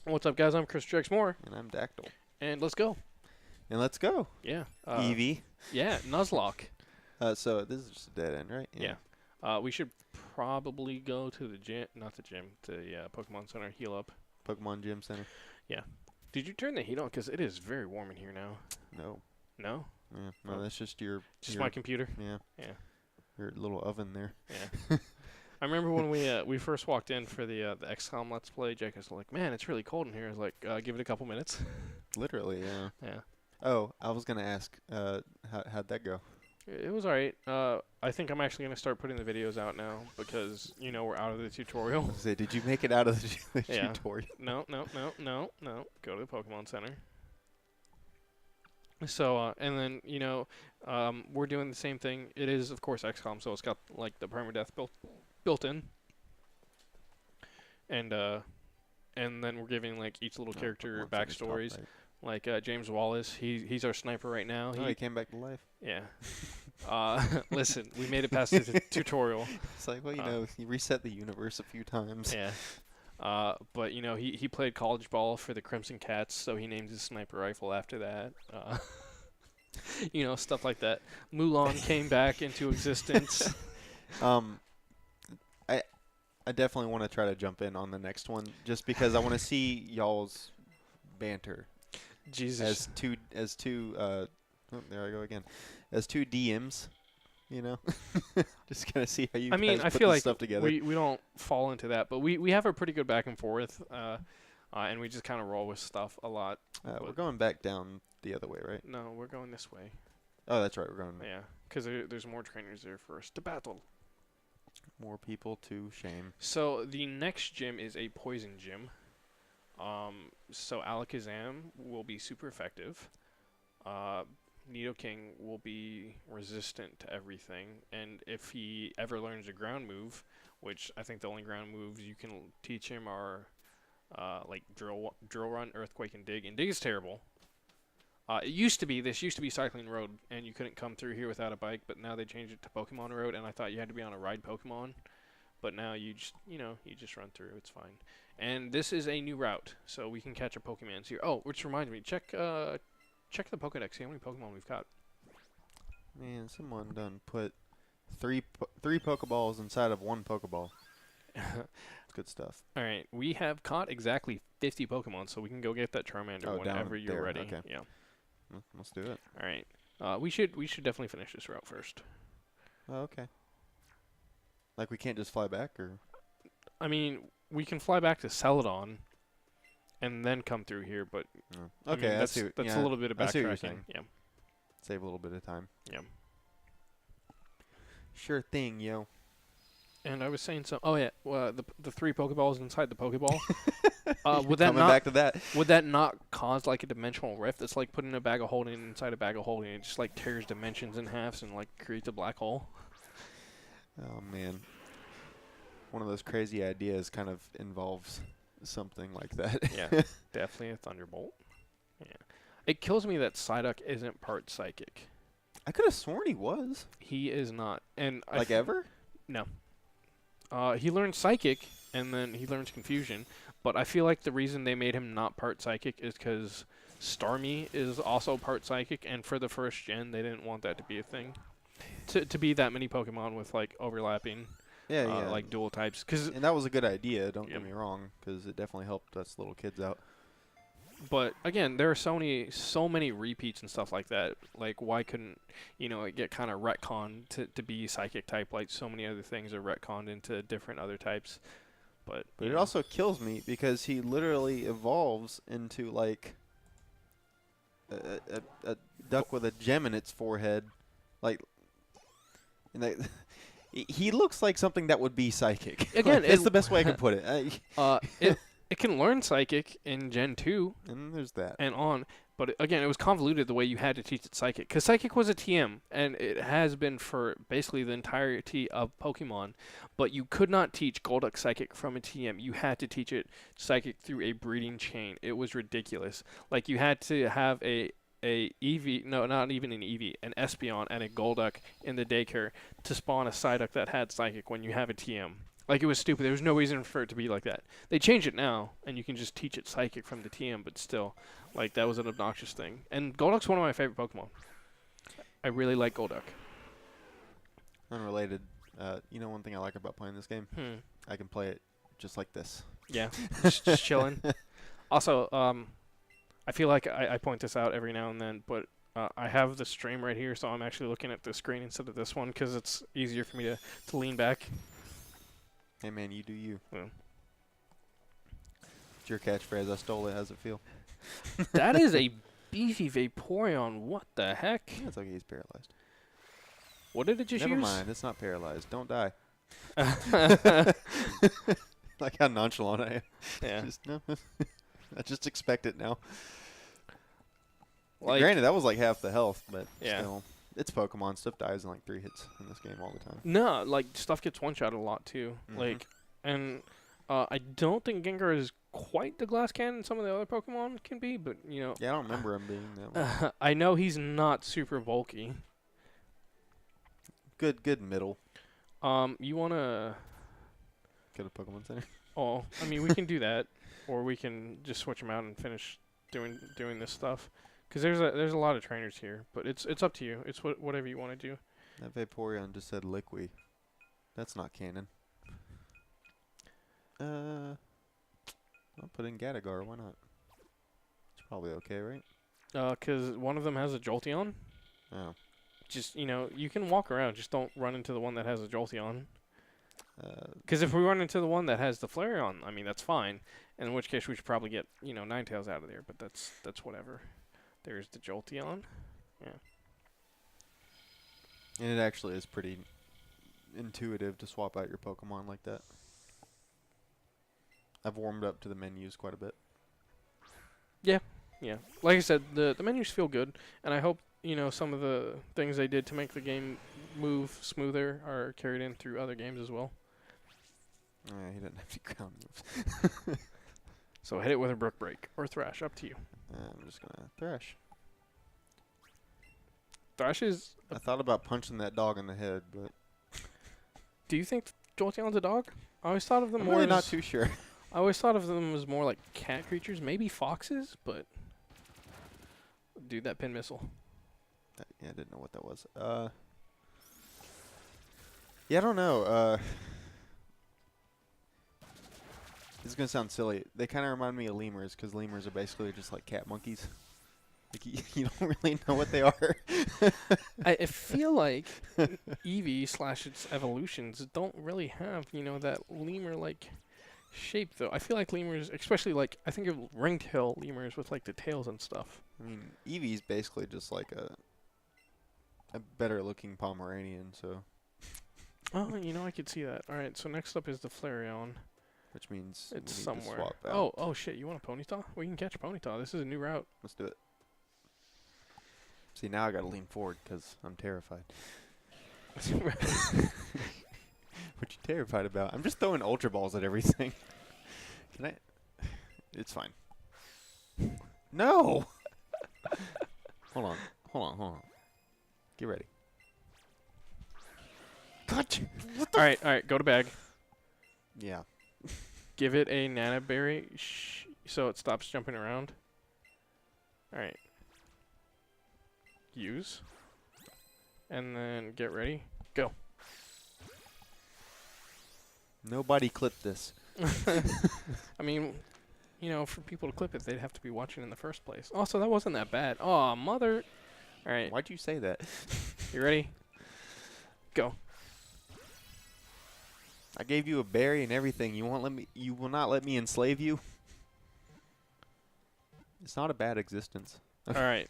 What's up, guys? I'm Chris Moore, And I'm Daktyl. and let's go. And let's go. Yeah. Eevee. Yeah, Nuzlocke. So this is just a dead end, right? Yeah. We should probably go to the gym, not the gym, to the Pokemon Center, heal up. Pokemon Gym Center. Yeah. Did you turn the heat on? Because it is very warm in here now. No. No? Yeah. No, Oh. that's just your... Just my computer? Yeah. Yeah. Your little oven there. Yeah. I remember when we first walked in for the XCOM Let's Play, Jake was like, man, it's really cold in here. I was like, give it a couple minutes. Literally, yeah. Yeah. Oh, I was going to ask, how'd that go? It was alright. I think I'm actually going to start putting the videos out now because, you know, we're out of the tutorial. I was gonna say, did you make it out of the Yeah. tutorial? No. Go to the Pokemon Center. So, and then, you know, we're doing the same thing. It is, of course, XCOM, so it's got, like, the permadeath built in. And then we're giving, like, each little character Pokemon Center's top backstories. right. Like, James Wallace, he's our sniper right now. Oh, he came back to life. Yeah. Listen, we made it past the tutorial. It's like, well, you know, he reset the universe a few times. Yeah. But, you know, he played college ball for the Crimson Cats, so he named his sniper rifle after that. You know, stuff like that. Mulan came back into existence. I definitely want to try to jump in on the next one just because I want to see y'all's banter Jesus. as two oh, there I go again. As two DMs, you know. Just gonna see how you guys I put feel this like stuff together. we don't fall into that, but we have a pretty good back and forth, and we just kind of roll with stuff a lot. We're going back down the other way, right? No, we're going this way. Oh, that's right. We're going Yeah, because there's more trainers there for us to battle. more people to shame. So the next gym is a poison gym. So Alakazam will be super effective. Nidoking will be resistant to everything, and if he ever learns a ground move, which I think the only ground moves you can teach him are like drill run, earthquake, and dig. And dig is terrible. This used to be Cycling Road, and you couldn't come through here without a bike, but now they changed it to Pokemon Road, and I thought you had to be on a ride Pokemon. But now you just run through. It's fine. And this is a new route, so we can catch our Pokemons here. Oh, which reminds me, check the Pokedex. See how many Pokemon we've caught. Man, someone done put three Pokeballs inside of one Pokeball. It's good stuff. All right, we have caught exactly 50 Pokemon, so we can go get that Charmander whenever you're there, ready. okay. Yeah. Let's do it. All right. We should definitely finish this route first. Oh, okay. Like we can't just fly back, or I mean, we can fly back to Celadon and then come through here, but I okay, mean, that's a little bit of I see what you're backtracking. saying. Yeah. Save a little bit of time. Yeah. Sure thing, yo. And I was saying oh yeah, the 3 Pokeballs inside the Pokeball. Would that Coming not back to that. would that not cause like a dimensional rift? It's like putting a bag of holding inside a bag of holding. It just like tears dimensions in halves and like creates a black hole. Oh man, one of those crazy ideas kind of involves something like that. Yeah, definitely a Thunderbolt. Yeah, it kills me that Psyduck isn't part psychic. I could have sworn he was. He is not, and Like ever? No. He learns Psychic, and then he learns Confusion. But I feel like the reason they made him not part Psychic is because Starmie is also part Psychic, and for the first gen, they didn't want that to be a thing. To be that many Pokemon with, like, overlapping, Yeah. like, dual types. And that was a good idea, don't Yep. get me wrong, because it definitely helped us little kids out. But, again, there are so many repeats and stuff like that. Like, why couldn't, it get kind of retconned to be Psychic type, like so many other things are retconned into different other types. But it also kills me because he literally evolves into like a duck with a gem in its forehead, like, and he looks like something that would be psychic. Again, it's the best way I can put it. It can learn Psychic in Gen 2 And there's that. and on, but again, it was convoluted the way you had to teach it Psychic, because Psychic was a TM, and it has been for basically the entirety of Pokemon, but you could not teach Golduck Psychic from a TM. You had to teach it Psychic through a breeding chain. It was ridiculous. Like, you had to have a Eevee, no, not even an Eevee, an Espeon and a Golduck in the daycare to spawn a Psyduck that had Psychic when you have a TM. Like, it was stupid. There was no reason for it to be like that. They changed it now, and you can just teach it Psychic from the TM, but still, like, that was an obnoxious thing. And Golduck's one of my favorite Pokemon. I really like Golduck. Unrelated. You know one thing I like about playing this game? I can play it just like this. Yeah, just chilling. Also, I feel like I point this out every now and then, but I have the stream right here, so I'm actually looking at the screen instead of this one because it's easier for me to lean back. Hey, man, you do you. Yeah. It's your catchphrase. I stole it. How's it feel? That is a beefy Vaporeon. What the heck? Yeah, it's okay. He's paralyzed. What did it just Never use? mind. It's not paralyzed. Don't die. Like how nonchalant I am. Yeah. Just, no. I just expect it now. Like, granted, that was like half the health, but yeah. still. It's Pokemon. Stuff dies in like 3 hits in this game all the time. No, like, stuff gets one-shot a lot, too. Like, and I don't think Gengar is quite the glass cannon some of the other Pokemon can be, but, you know. Yeah, I don't remember him being that one. I know he's not super bulky. Good middle. You want to... Go to Pokemon Center. Oh, I mean, we can do that, or we can just switch them out and finish doing this stuff. Because there's a lot of trainers here, but it's up to you. It's whatever you want to do. That Vaporeon just said Liqui. That's not canon. I'll put in Gatagar. Why not? It's probably okay, right? Because one of them has a Jolteon. Oh. Just, you know, you can walk around. Just don't run into the one that has a Jolteon. Because if we run into the one that has the Flareon, I mean, that's fine. In which case, we should probably get, you know, Ninetales out of there. But that's whatever. There's the Jolteon. Yeah. And it actually is pretty intuitive to swap out your Pokemon like that. I've warmed up to the menus quite a bit. Yeah. Like I said, the menus feel good. And I hope, you know, some of the things they did to make the game move smoother are carried in through other games as well. Oh, yeah, he doesn't have any ground moves. So hit it with a Brook Break or Thrash, up to you. I'm just going to Thrash. Thrash is... I thought about punching that dog in the head, but... Do you think Jolteon's a dog? I always thought of them I'm more really as... not too sure. I always thought of them as more like cat creatures, maybe foxes, but... Dude, that pin missile. Yeah, I didn't know what that was. Yeah, I don't know. This is going to sound silly. They kind of remind me of lemurs, because lemurs are basically just like cat monkeys. Like you don't really know what they are. I feel like Eevee / its evolutions don't really have, you know, that lemur-like shape, though. I feel like lemurs, especially like, I think of ringtail lemurs with like the tails and stuff. I mean, Eevee's basically just like a better-looking Pomeranian, so... Oh, you know, I could see that. All right, so next up is the Flareon. Which means It's we need somewhere. to swap out. Oh, shit, you want a Ponyta? We can catch a Ponyta. This is a new route. Let's do it. See, now I gotta lean forward because I'm terrified. What you terrified about? I'm just throwing Ultra Balls at everything. Can I? It's fine. No! Hold on. Get ready. Cut! Alright, go to bag. Yeah. Give it a Nana Berry so it stops jumping around. Alright. Use. And then get ready. Go. Nobody clipped this. I mean, you know, for people to clip it, they'd have to be watching in the first place. Also, that wasn't that bad. Oh, mother. Alright. Why'd you say that? You ready? Go. I gave you a berry and everything. You will not let me enslave you? It's not a bad existence. Alright.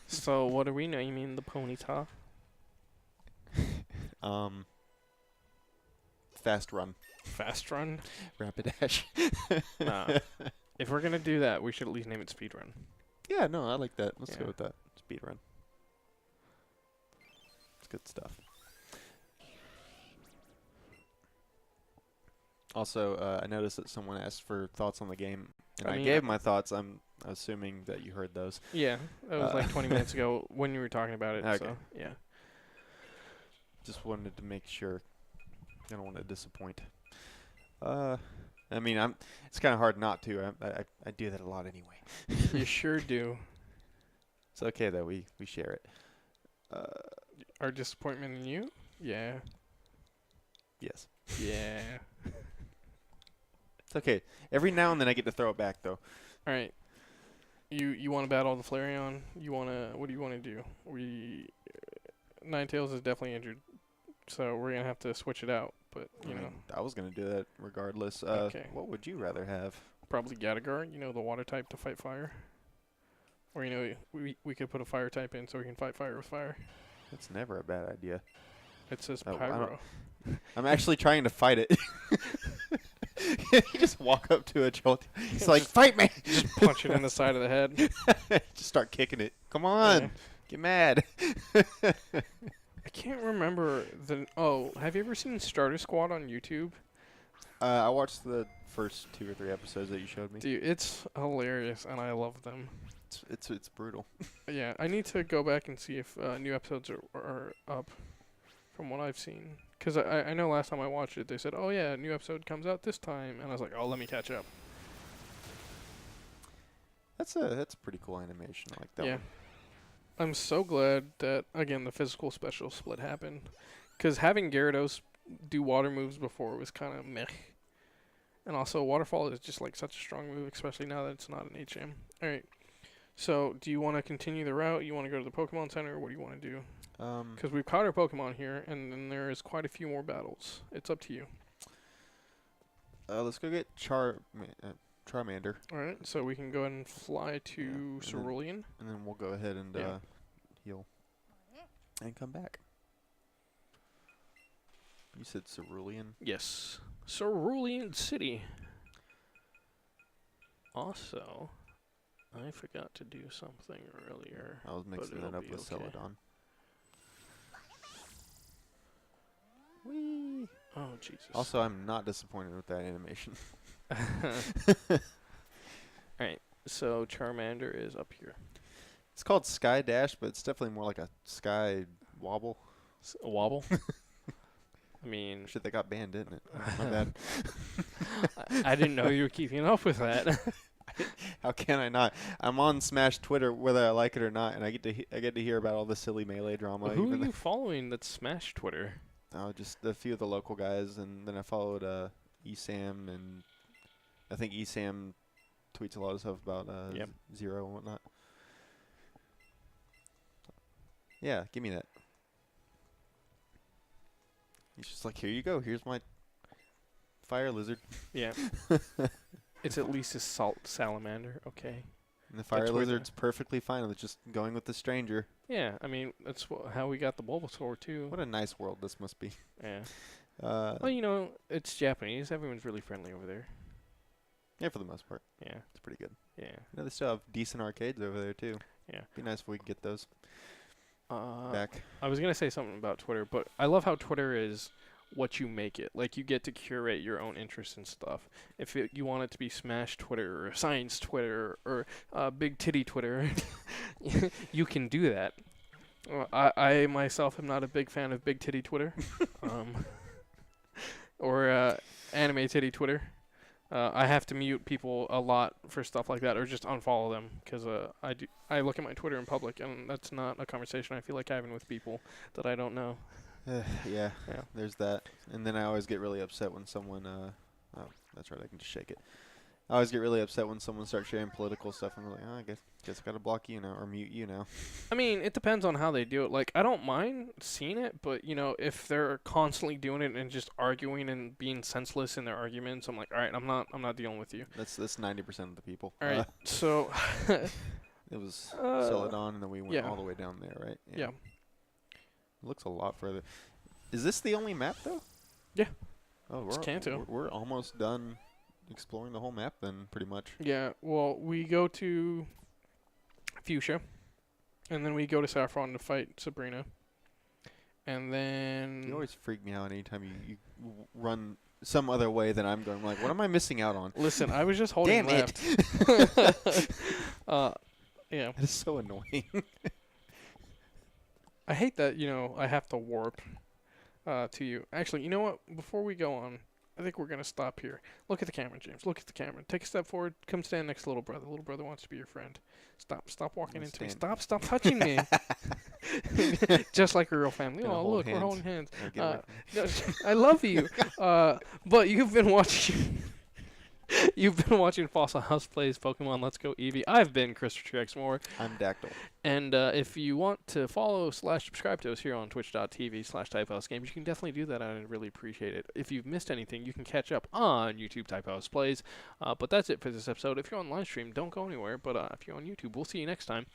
So, what are we naming the Ponyta? Fast run. Fast Run? Rapid dash. Nah. If we're gonna do that, we should at least name it Speed Run. Yeah, no, I like that. Let's go Yeah. with that. Speed run. It's good stuff. Also, I noticed that someone asked for thoughts on the game, and I mean, gave my thoughts. I'm assuming that you heard those. Yeah, that was like 20 minutes ago when you were talking about it. Okay. So, yeah. Just wanted to make sure. I don't want to disappoint. I mean, it's kind of hard not to. I do that a lot anyway. You sure do. It's okay though. We share it. Our disappointment in you? Yeah. Yes. Yeah. It's okay. Every now and then I get to throw it back though. All right. You want to battle the Flareon? What do you want to do? Ninetales is definitely injured, so we're gonna have to switch it out. But you know, I was gonna do that regardless. Okay. What would you rather have? probably Gattigar. You know, the water type to fight fire. Or you know, we could put a fire type in so we can fight fire with fire. That's never a bad idea. It says Oh, I Pyro. I'm actually trying to fight it. You just walk up to a jolt. He's like, "Fight me!" Just punch it in the side of the head. Just start kicking it. Come on, Yeah. get mad. I can't remember the. Oh, have you ever seen Starter Squad on YouTube? I watched the first 2 or 3 episodes that you showed me. Dude, it's hilarious, and I love them. It's brutal. Yeah, I need to go back and see if new episodes are up from what I've seen. Because I know last time I watched it, they said, oh, yeah, a new episode comes out this time. And I was like, oh, let me catch up. That's a pretty cool animation. I like that Yeah. one. I'm so glad that, again, the physical special split happened. Because having Gyarados do water moves before was kind of meh. And also, Waterfall is just like such a strong move, especially now that it's not an HM. All right. So, do you want to continue the route? You want to go to the Pokemon Center? What do you want to do? Because we've caught our Pokemon here, and then there is quite a few more battles. It's up to you. Let's go get Charmander. All right, so we can go ahead and fly to and Cerulean. And then we'll go ahead and Yeah. heal. And come back. You said Cerulean? Yes, Cerulean City. Also, I forgot to do something earlier. I was mixing that it'll up be with okay. Celadon. Whee! Oh, Jesus. Also, I'm not disappointed with that animation. Alright, so Charmander is up here. It's called Sky Dash, but it's definitely more like a Sky Wobble. A wobble? I mean... Shit, that got banned, didn't it? My bad. I didn't know you were keeping up with that. How can I not? I'm on Smash Twitter, whether I like it or not, and I get to hear about all the silly melee drama. Who even are you following that's Smash Twitter? just a few of the local guys, and then I followed Esam, and I think Esam tweets a lot of stuff about Yep. Zero and whatnot. Yeah, give me that. He's just like, here you go. Here's my fire lizard. Yeah. It's at least a salt salamander, okay. And the fire That's where the- lizard's perfectly fine with just going with the stranger. Yeah, I mean, that's how we got the Bulbasaur, too. What a nice world this must be. Yeah. Well, you know, it's Japanese. Everyone's really friendly over there. Yeah, for the most part. Yeah. It's pretty good. Yeah. You know, they still have decent arcades over there, too. Yeah. Be nice if we could get those back. I was going to say something about Twitter, but I love how Twitter is what you make it. Like, you get to curate your own interests and stuff. If you want it to be Smash Twitter or Science Twitter or Big Titty Twitter, you can do that. I myself am not a big fan of Big Titty Twitter. Or Anime Titty Twitter. I have to mute people a lot for stuff like that, or just unfollow them, because I look at my Twitter in public, and that's not a conversation I feel like having with people that I don't know. Yeah, Yeah. there's that. And then I always get really upset when someone, oh, that's right, I can just shake it. I always get really upset when someone starts sharing political stuff, and I'm like, oh, I guess I gotta block you now, or mute you now. I mean, it depends on how they do it. Like, I don't mind seeing it, but, you know, if they're constantly doing it and just arguing and being senseless in their arguments, I'm like, all right, I'm not dealing with you. That's 90% of the people. All right, so It was Celadon, and then we went yeah. all the way down there, right? Yeah. It looks a lot further. Is this the only map, though? Yeah. Oh, It's Kanto. we're almost done exploring the whole map then, pretty much. Yeah, well, we go to Fuchsia, and then we go to Saffron to fight Sabrina. And then... You always freak me out anytime you run some other way than I'm going. I'm like, what am I missing out on? Listen, I was just holding Damn left. Yeah. That is so annoying. I hate that, you know, I have to warp to you. Actually, you know what? Before we go on, I think we're gonna stop here. Look at the camera, James. Look at the camera. Take a step forward. Come stand next to little brother. Little brother wants to be your friend. Stop walking into me. Stop touching me. Just like a real family. Gonna Oh, hold look, we're hands. holding hands. Now get away from me. I love you. But you've been watching. You've been watching Fossil House Plays Pokemon Let's Go Eevee. I've been Christopher X. I'm Daktyl. And if you want to follow/subscribe to us here on twitch.tv/TypeHouseGames, you can definitely do that. I'd really appreciate it. If you've missed anything, you can catch up on YouTube Typehouse Plays. But that's it for this episode. If you're on live stream, don't go anywhere. But if you're on YouTube, we'll see you next time.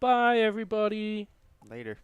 Bye, everybody. Later.